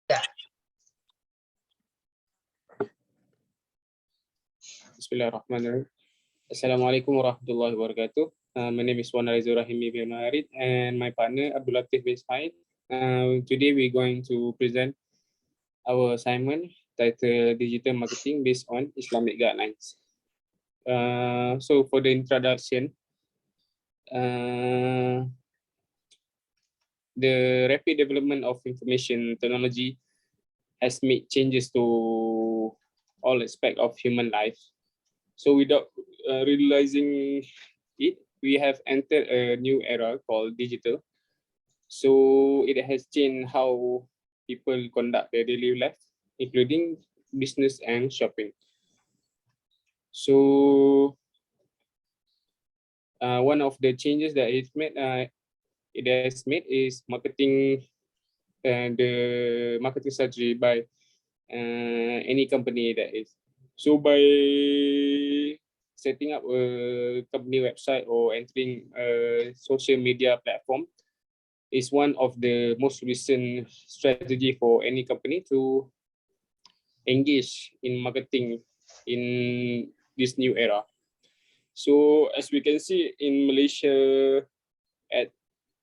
Yeah. Bismillahirrahmanirrahim. Assalamualaikum warahmatullahi wabarakatuh. My name is Wan Rizul Rahimi bin Maharid and my partner Abdul Latif bin Said. Today we're going to present our assignment titled Digital Marketing based on Islamic Guidelines. So for the introduction, the rapid development of information technology has made changes to all aspects of human life. So without realizing it, we have entered a new era called digital. So it has changed how people conduct their daily life, including business and shopping. So one of the changes that it has made is marketing and the marketing strategy by any company that is. So by setting up a company website or entering a social media platform is one of the most recent strategy for any company to engage in marketing in this new era. So as we can see in Malaysia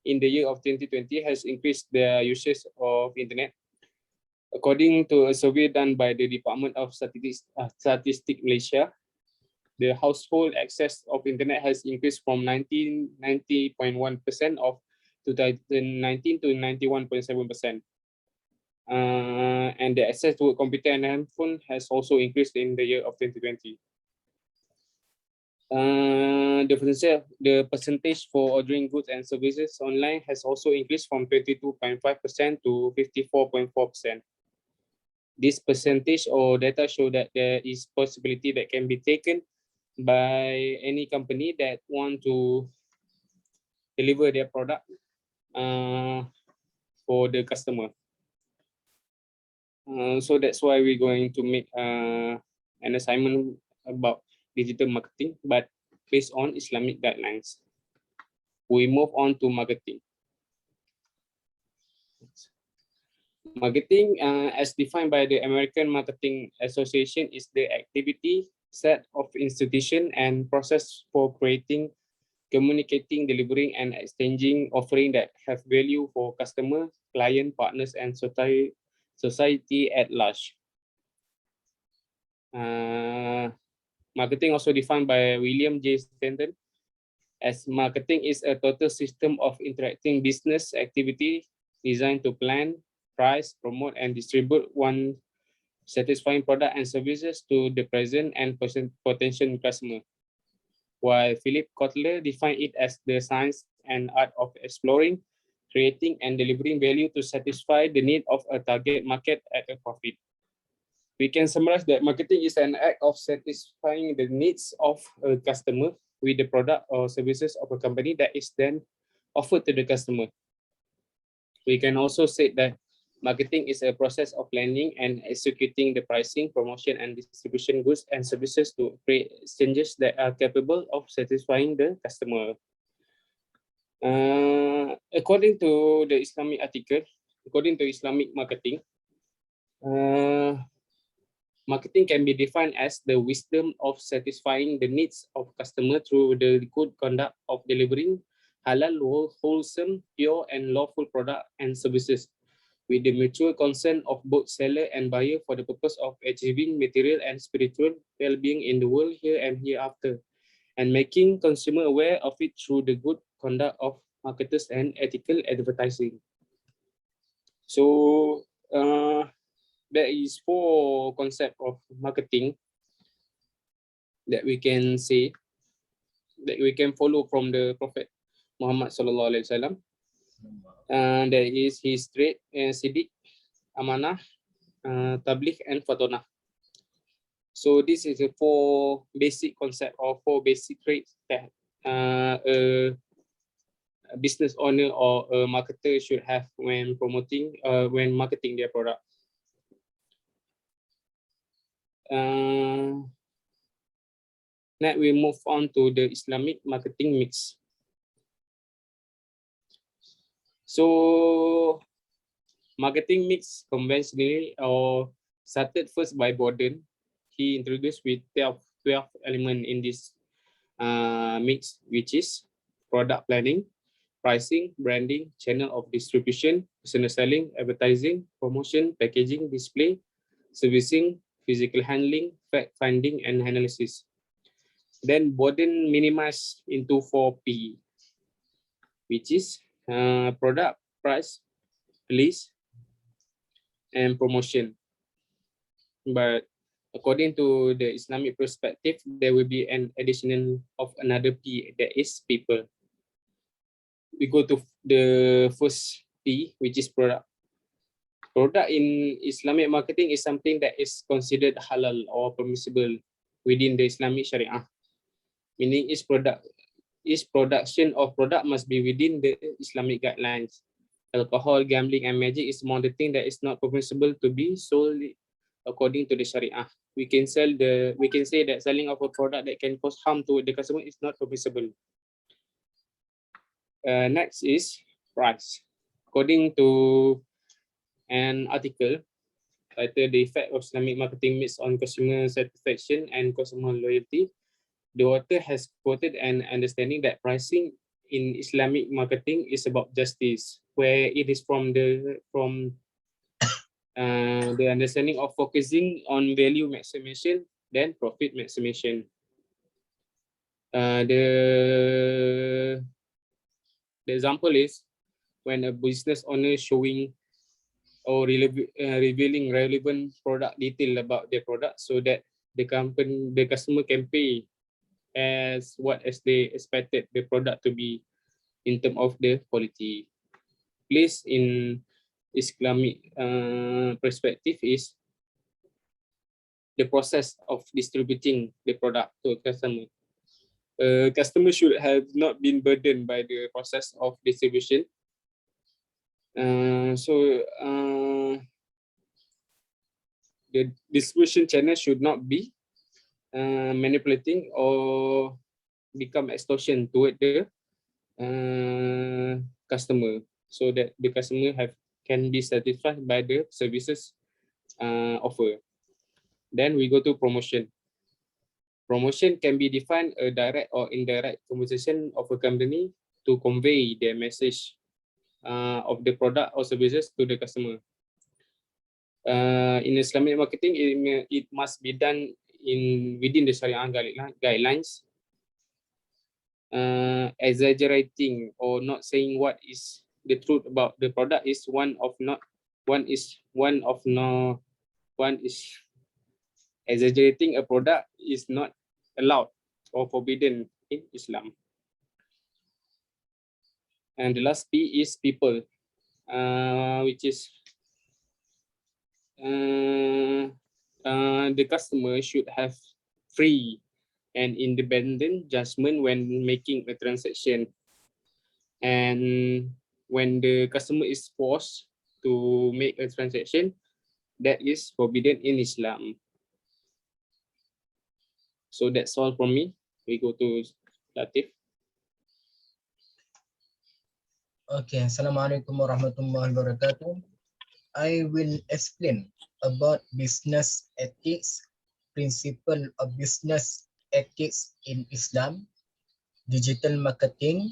in the year of 2020 has increased their usage of internet. According to a survey done by the Department of Statistics Malaysia, the household access of internet has increased from 90.1% of 2019 to 91.7%. And the access to a computer and handphone has also increased in the year of 2020. The percentage for ordering goods and services online has also increased from 22.5% to 54.4%. This percentage or data show that there is possibility that can be taken by any company that want to deliver their product for the customer. So that's why we're going to make an assignment about digital marketing, but based on Islamic guidelines. We move on to marketing. Marketing, as defined by the American Marketing Association, is the activity, set of institution and process for creating, communicating, delivering, and exchanging offering that have value for customer, client, partners, and society at large. Marketing also defined by William J. Stanton as marketing is a total system of interacting business activity designed to plan, price, promote, and distribute one satisfying product and services to the present and potential customer. While Philip Kotler defined it as the science and art of exploring, creating, and delivering value to satisfy the need of a target market at a profit. We can summarize that marketing is an act of satisfying the needs of a customer with the product or services of a company that is then offered to the customer. We can also say that marketing is a process of planning and executing the pricing, promotion, and distribution goods and services to create exchanges that are capable of satisfying the customer. According to the Islamic article, according to Islamic marketing, marketing can be defined as the wisdom of satisfying the needs of customer through the good conduct of delivering halal, wholesome, pure, and lawful product and services with the mutual consent of both seller and buyer for the purpose of achieving material and spiritual well-being in the world here and hereafter, and making consumer aware of it through the good conduct of marketers and ethical advertising. So there is 4 concepts of marketing that we can say, that we can follow from the Prophet Muhammad Sallallahu Alaihi Wasallam. There is his trade, siddiq, amanah, tabligh, and fatonah. So this is a 4 basic concept or 4 basic traits that a business owner or a marketer should have when promoting, when marketing their product. Now we move on to the Islamic marketing mix. So Marketing mix conventionally or started first by Borden. He introduced with 12 elements in this mix, which is product planning, pricing, branding, channel of distribution, personal selling, advertising, promotion, packaging, display, servicing, physical handling, fact finding, and analysis. Then Borden minimized into 4P, which is product, price, release, and promotion. But according to the Islamic perspective, there will be an additional of another P, that is people. We go to the first P, which is product. Product in Islamic marketing is something that is considered halal or permissible within the Islamic Sharia. Meaning each production of product must be within the Islamic guidelines. Alcohol, gambling, and magic is among the things that is not permissible to be sold according to the Sharia. We can say that selling of a product that can cause harm to the customer is not permissible. Next is price. According to an article titled "The Effect of Islamic Marketing Mix on Consumer Satisfaction and Customer Loyalty," the author has quoted an understanding that pricing in Islamic marketing is about justice, where it is from the understanding of focusing on value maximization than profit maximization. The example is when a business owner showing or revealing relevant product detail about their product so that the customer can pay as they expected the product to be in terms of the quality. Place in Islamic perspective is the process of distributing the product to a customer. Customer should have not been burdened by the process of distribution. The distribution channel should not be manipulating or become extortion toward the customer, so that the customer can be satisfied by the services offer. Then we go to promotion. Promotion can be defined a direct or indirect conversation of a company to convey their message of the product or services to the customer. In Islamic marketing, it must be done within the Sharia guidelines. Exaggerating or not saying what is the truth about the product is exaggerating a product is not allowed or forbidden in Islam. And the last P is people, which is the customer should have free and independent judgment when making a transaction. And when the customer is forced to make a transaction, that is forbidden in Islam. So that's all from me. We go to Latif. Okay, Assalamualaikum warahmatullahi wabarakatuh. I will explain about business ethics, principle of business ethics in Islam, digital marketing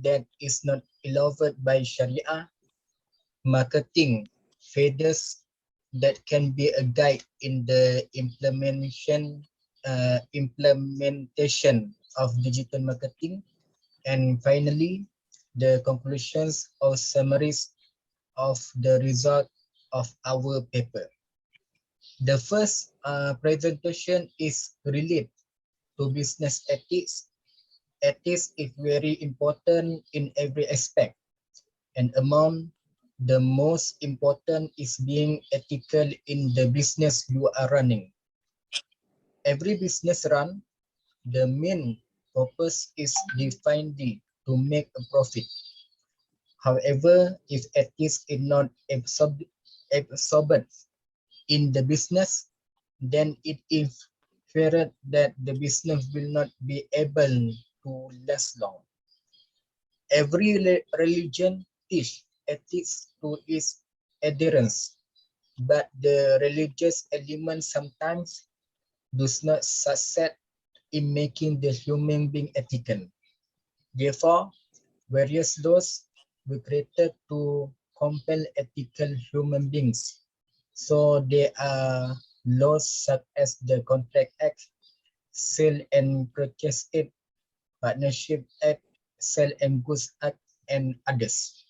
that is not allowed by Sharia, marketing feeders that can be a guide in the implementation of digital marketing, and finally the conclusions or summaries of the result of our paper. The first presentation is related to business ethics. Ethics is very important in every aspect, and among the most important is being ethical in the business you are running. Every business run, the main purpose is defined to make a profit. However, if ethics is not absorbed in the business, then it is feared that the business will not be able to last long. Every religion teach ethics to its adherents, but the religious element sometimes does not succeed in making the human being ethical. Therefore, various laws were created to compel ethical human beings. So there are laws such as the Contract Act, Sale and Purchase Act, Partnership Act, Sale and Goods Act, and others.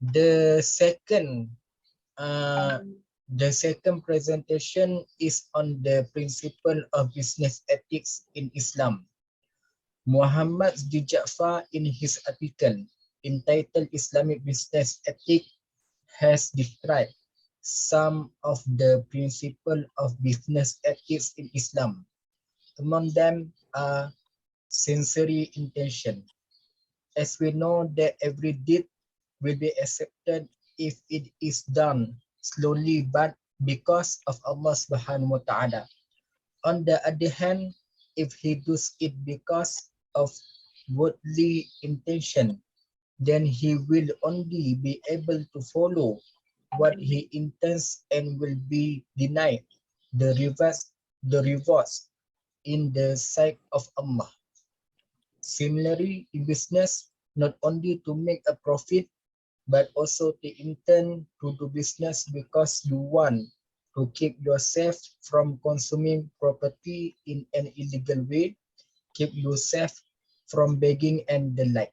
The second, uh, the second presentation is on the principle of business ethics in Islam. Muhammad D. Ja'far, in his article entitled Islamic Business Ethics, has described some of the principles of business ethics in Islam. Among them are sincere intention. As we know that every deed will be accepted if it is done slowly but because of Allah Subhanahu wa Ta'ala. On the other hand, if he does it because of worldly intention, then he will only be able to follow what he intends and will be denied the rewards in the sight of Allah. Similarly, in business, not only to make a profit, but also to intend to do business because you want to keep yourself from consuming property in an illegal way, keep yourself from begging and the like.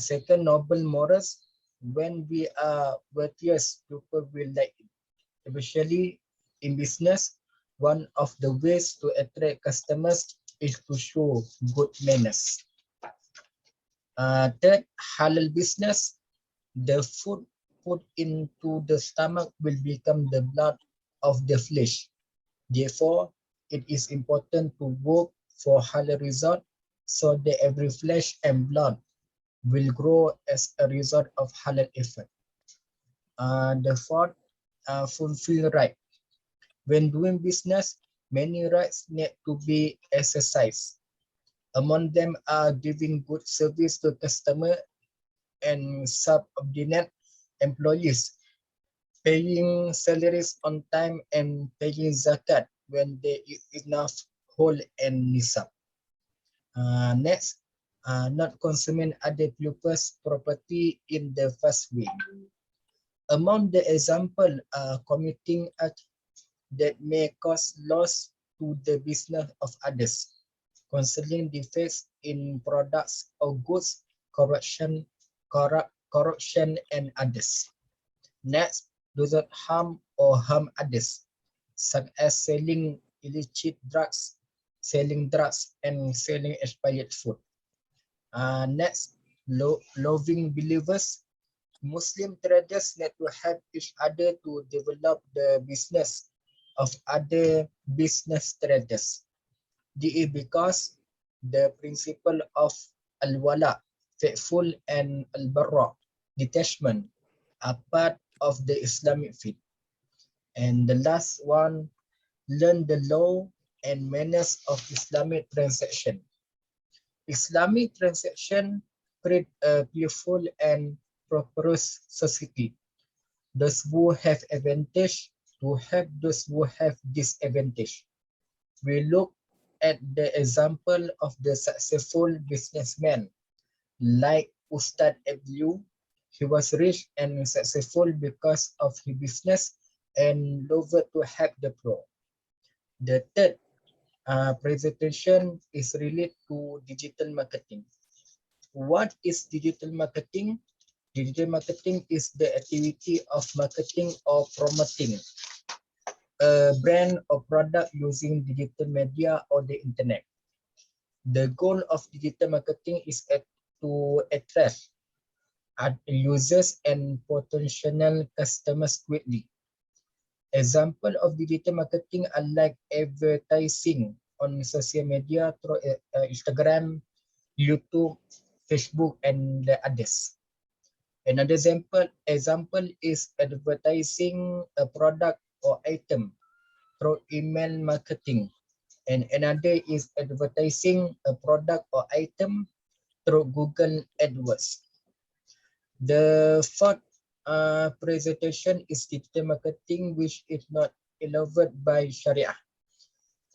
Second, noble morals. When we are virtuous, people will like it. Especially in business, one of the ways to attract customers is to show good manners. Third, halal business. The food put into the stomach will become the blood of the flesh. Therefore, it is important to work for halal result so that every flesh and blood will grow as a result of halal effort. The fourth, fulfill right. When doing business, many rights need to be exercised. Among them are giving good service to customer and subordinate employees, paying salaries on time and paying zakat when there is enough whole and nisab. Next, not consuming other people's property in the first way. Among the example, committing acts that may cause loss to the business of others, concealing defects in products or goods, corruption, and others. Next, do not harm or harm others, such as selling illicit drugs, and selling expired food. Next, loving believers. Muslim traders need to help each other to develop the business of other business traders. This is because the principle of al-wala, faithful, and al-barra, detachment, are part of the Islamic faith. And the last one, learn the law and manners of Islamic transaction. Islamic transaction create a peaceful and prosperous society. Those who have advantage to help those who have disadvantage. We look at the example of the successful businessman like Ustad Abdul. He was rich and successful because of his business and loved to help the poor. The third presentation is related to digital marketing. What is digital marketing? Digital marketing is the activity of marketing or promoting a brand or product using digital media or the internet. The goal of digital marketing is to attract users and potential customers quickly. Example of digital marketing are like advertising on social media through Instagram, YouTube, Facebook, and the others. Another example is advertising a product or item through email marketing. And another is advertising a product or item through Google AdWords. The fourth presentation is digital marketing, which is not allowed by Sharia.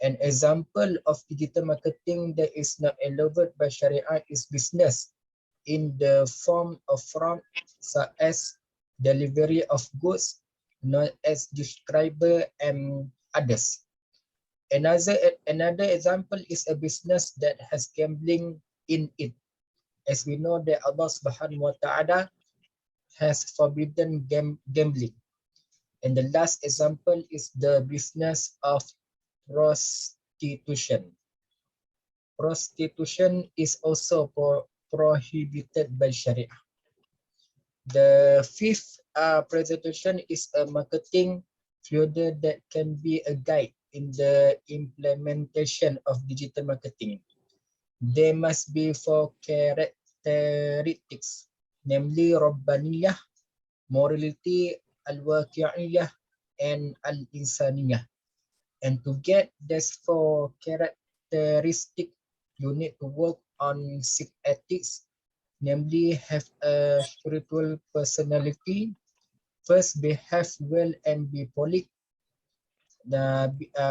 An example of digital marketing that is not allowed by Sharia is business in the form of fraud, such as delivery of goods, not as described and others. Another example is a business that has gambling in it. As we know that Allah Subhanahu wa Ta'ala has forbidden gambling. And the last example is the business of prostitution. Prostitution is also prohibited by Sharia. The fifth presentation is a marketing further that can be a guide in the implementation of digital marketing. There must be four characteristics, namely Rabbaniyah, morality, al-waqi'iyah, and al-insaniyah. And to get these four characteristics, you need to work on 6 ethics, namely have a spiritual personality. First, behave well and be polite.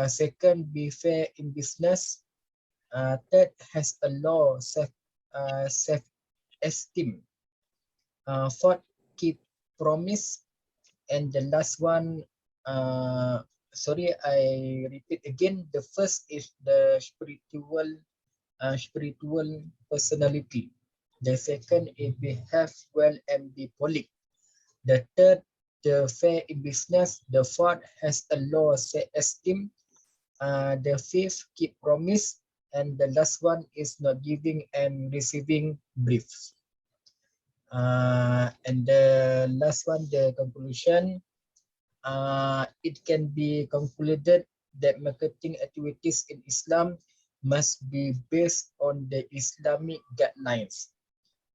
Second, be fair in business. Third, has a low self-esteem. Fourth, keep promise. And the last one, sorry, I repeat again. The first is the spiritual personality. The second is behave well and be polite. The third, the fair in business. The fourth has a low self-esteem. The fifth, keep promise. And the last one is not giving and receiving briefs. And the last one, the conclusion. It can be concluded that marketing activities in Islam must be based on the Islamic guidelines.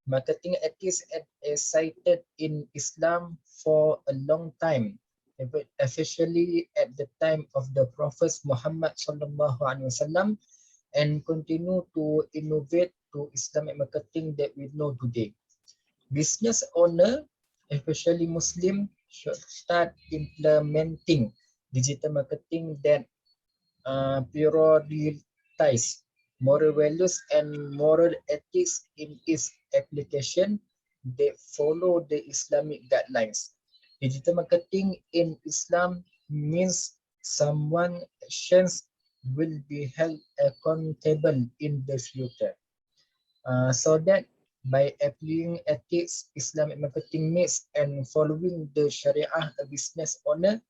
Marketing activities is cited in Islam for a long time, especially at the time of the Prophet Muhammad sallallahu alaihi wasallam, and continue to innovate to Islamic marketing that we know today. Business owner, especially Muslim, should start implementing digital marketing that prioritize moral values and moral ethics in its application. They follow the Islamic guidelines. Digital marketing in Islam means someone's actions will be held accountable in the future. So that by applying ethics, Islamic marketing needs, and following the Sharia, a business owner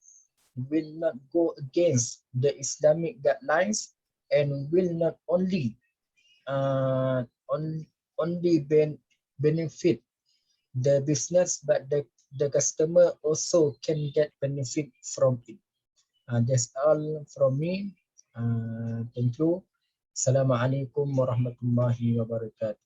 will not go against the Islamic guidelines and will not only benefit the business, but the customer also can get benefit from it. That's all from me. Thank you. Assalamualaikum warahmatullahi wabarakatuh.